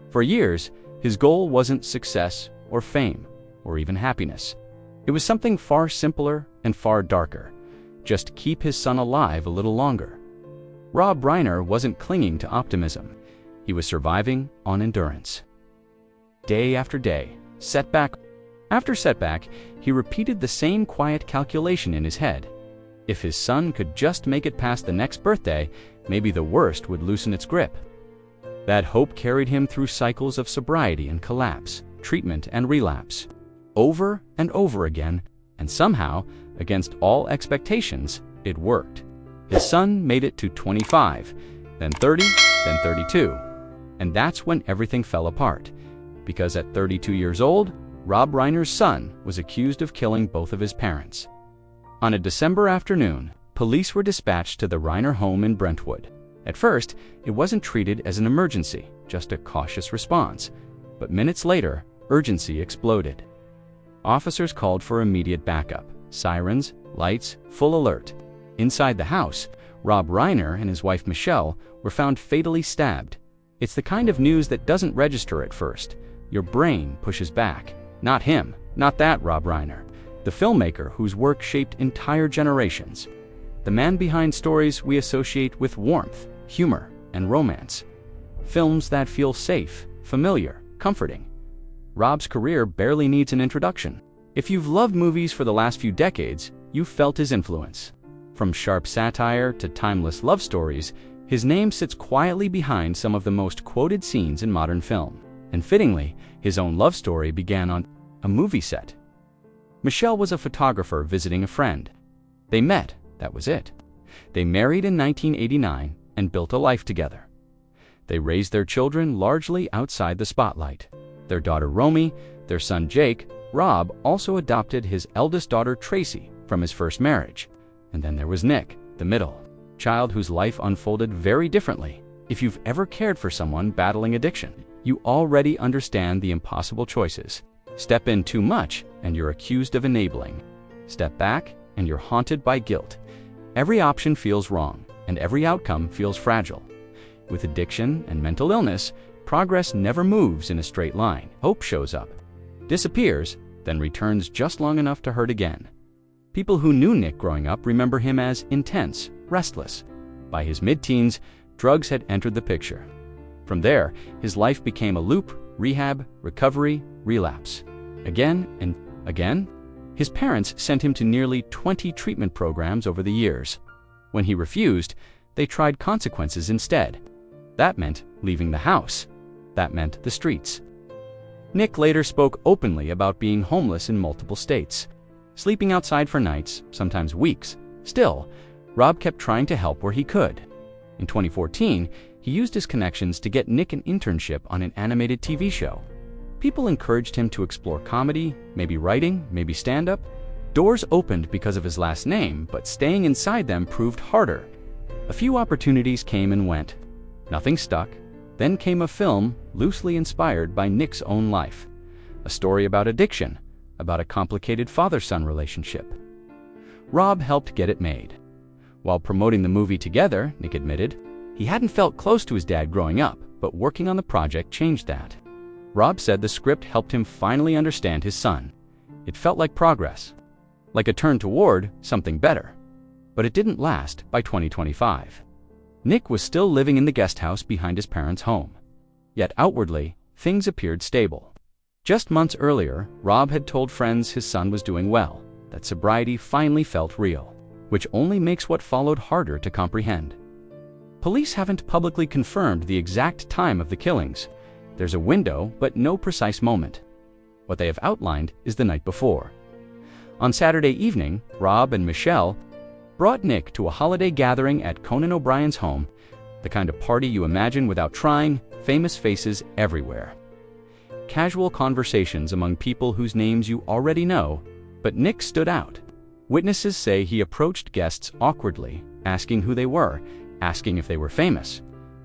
For years, his goal wasn't success or fame or even happiness. It was something far simpler and far darker. Just keep his son alive a little longer. Rob Reiner wasn't clinging to optimism. He was surviving on endurance. Day after day, setback after setback, he repeated the same quiet calculation in his head. If his son could just make it past the next birthday, maybe the worst would loosen its grip. That hope carried him through cycles of sobriety and collapse, treatment and relapse, over and over again, and somehow, against all expectations, it worked. His son made it to 25, then 30, then 32. And that's when everything fell apart. Because at 32 years old, Rob Reiner's son was accused of killing both of his parents. On a December afternoon, police were dispatched to the Reiner home in Brentwood. At first, it wasn't treated as an emergency, just a cautious response. But minutes later, urgency exploded. Officers called for immediate backup. Sirens, lights, full alert. Inside the house, Rob Reiner and his wife Michele were found fatally stabbed. It's the kind of news that doesn't register at first. Your brain pushes back. Not him, not that Rob Reiner, the filmmaker whose work shaped entire generations. The man behind stories we associate with warmth, humor, and romance. Films that feel safe, familiar, comforting. Rob's career barely needs an introduction. If you've loved movies for the last few decades, you've felt his influence. From sharp satire to timeless love stories, his name sits quietly behind some of the most quoted scenes in modern film. And fittingly, his own love story began on a movie set. Michele was a photographer visiting a friend. They met, that was it. They married in 1989 and built a life together. They raised their children largely outside the spotlight. Their daughter Romy, their son Jake. Rob also adopted his eldest daughter Tracy from his first marriage. And then there was Nick, the middle child whose life unfolded very differently. If you've ever cared for someone battling addiction, you already understand the impossible choices. Step in too much and you're accused of enabling. Step back and you're haunted by guilt. Every option feels wrong and every outcome feels fragile. With addiction and mental illness, progress never moves in a straight line. Hope shows up, disappears, then returns just long enough to hurt again. People who knew Nick growing up remember him as intense, restless. By his mid-teens, drugs had entered the picture. From there, his life became a loop: rehab, recovery, relapse. Again and again. His parents sent him to nearly 20 treatment programs over the years. When he refused, they tried consequences instead. That meant leaving the house. That meant the streets. Nick later spoke openly about being homeless in multiple states, sleeping outside for nights, sometimes weeks. Still, Rob kept trying to help where he could. In 2014, he used his connections to get Nick an internship on an animated TV show. People encouraged him to explore comedy, maybe writing, maybe stand-up. Doors opened because of his last name, but staying inside them proved harder. A few opportunities came and went. Nothing stuck. Then came a film loosely inspired by Nick's own life. A story about addiction, about a complicated father-son relationship. Rob helped get it made. While promoting the movie together, Nick admitted, he hadn't felt close to his dad growing up, but working on the project changed that. Rob said the script helped him finally understand his son. It felt like progress, like a turn toward something better. But it didn't last by 2025. Nick was still living in the guest house behind his parents' home. Yet outwardly, things appeared stable. Just months earlier, Rob had told friends his son was doing well, that sobriety finally felt real, which only makes what followed harder to comprehend. Police haven't publicly confirmed the exact time of the killings. There's a window, but no precise moment. What they have outlined is the night before. On Saturday evening, Rob and Michele brought Nick to a holiday gathering at Conan O'Brien's home, the kind of party you imagine without trying, famous faces everywhere. Casual conversations among people whose names you already know, but Nick stood out. Witnesses say he approached guests awkwardly, asking who they were, asking if they were famous.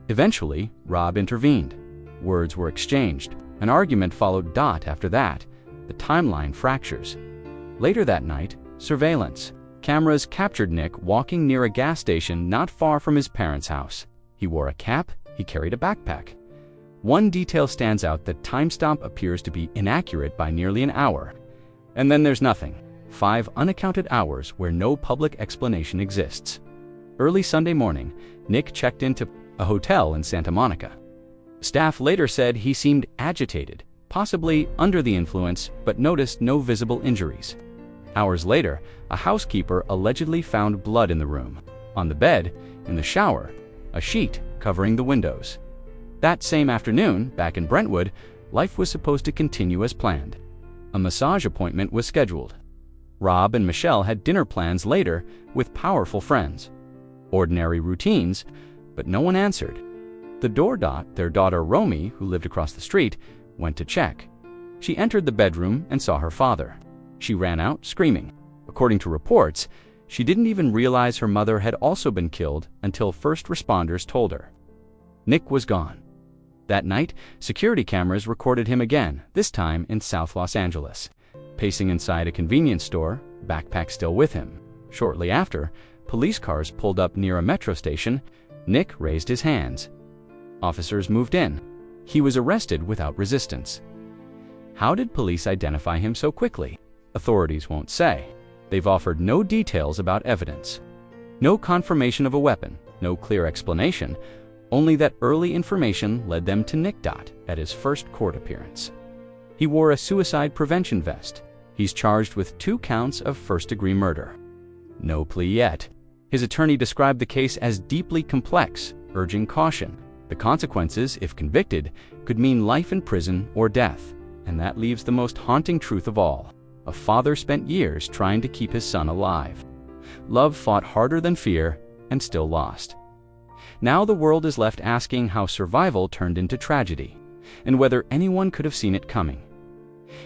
Eventually, Rob intervened. Words were exchanged. An argument followed. After that, the timeline fractures. Later that night, surveillance. Cameras captured Nick walking near a gas station not far from his parents' house. He wore a cap, he carried a backpack. One detail stands out: the timestamp appears to be inaccurate by nearly an hour. And then there's nothing. 5 unaccounted hours where no public explanation exists. Early Sunday morning, Nick checked into a hotel in Santa Monica. Staff later said he seemed agitated, possibly under the influence, but noticed no visible injuries. Hours later, a housekeeper allegedly found blood in the room, on the bed, in the shower, a sheet covering the windows. That same afternoon, back in Brentwood, life was supposed to continue as planned. A massage appointment was scheduled. Rob and Michele had dinner plans later with powerful friends. Ordinary routines, but no one answered. The their daughter Romy, who lived across the street, went to check. She entered the bedroom and saw her father. She ran out, screaming. According to reports, she didn't even realize her mother had also been killed until first responders told her. Nick was gone. That night, security cameras recorded him again, this time in South Los Angeles, pacing inside a convenience store, backpack still with him. Shortly after, police cars pulled up near a metro station. Nick raised his hands. Officers moved in. He was arrested without resistance. How did police identify him so quickly? Authorities won't say. They've offered no details about evidence. No confirmation of a weapon, no clear explanation, only that early information led them to Nick at his first court appearance. He wore a suicide prevention vest. He's charged with 2 counts of first-degree murder. No plea yet. His attorney described the case as deeply complex, urging caution. The consequences, if convicted, could mean life in prison or death. And that leaves the most haunting truth of all. A father spent years trying to keep his son alive. Love fought harder than fear and still lost. Now the world is left asking how survival turned into tragedy, and whether anyone could have seen it coming.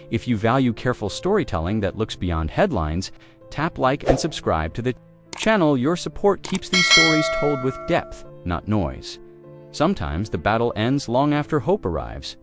If you value careful storytelling that looks beyond headlines, tap like and subscribe to the channel. Your support keeps these stories told with depth, not noise. Sometimes the battle ends long after hope arrives.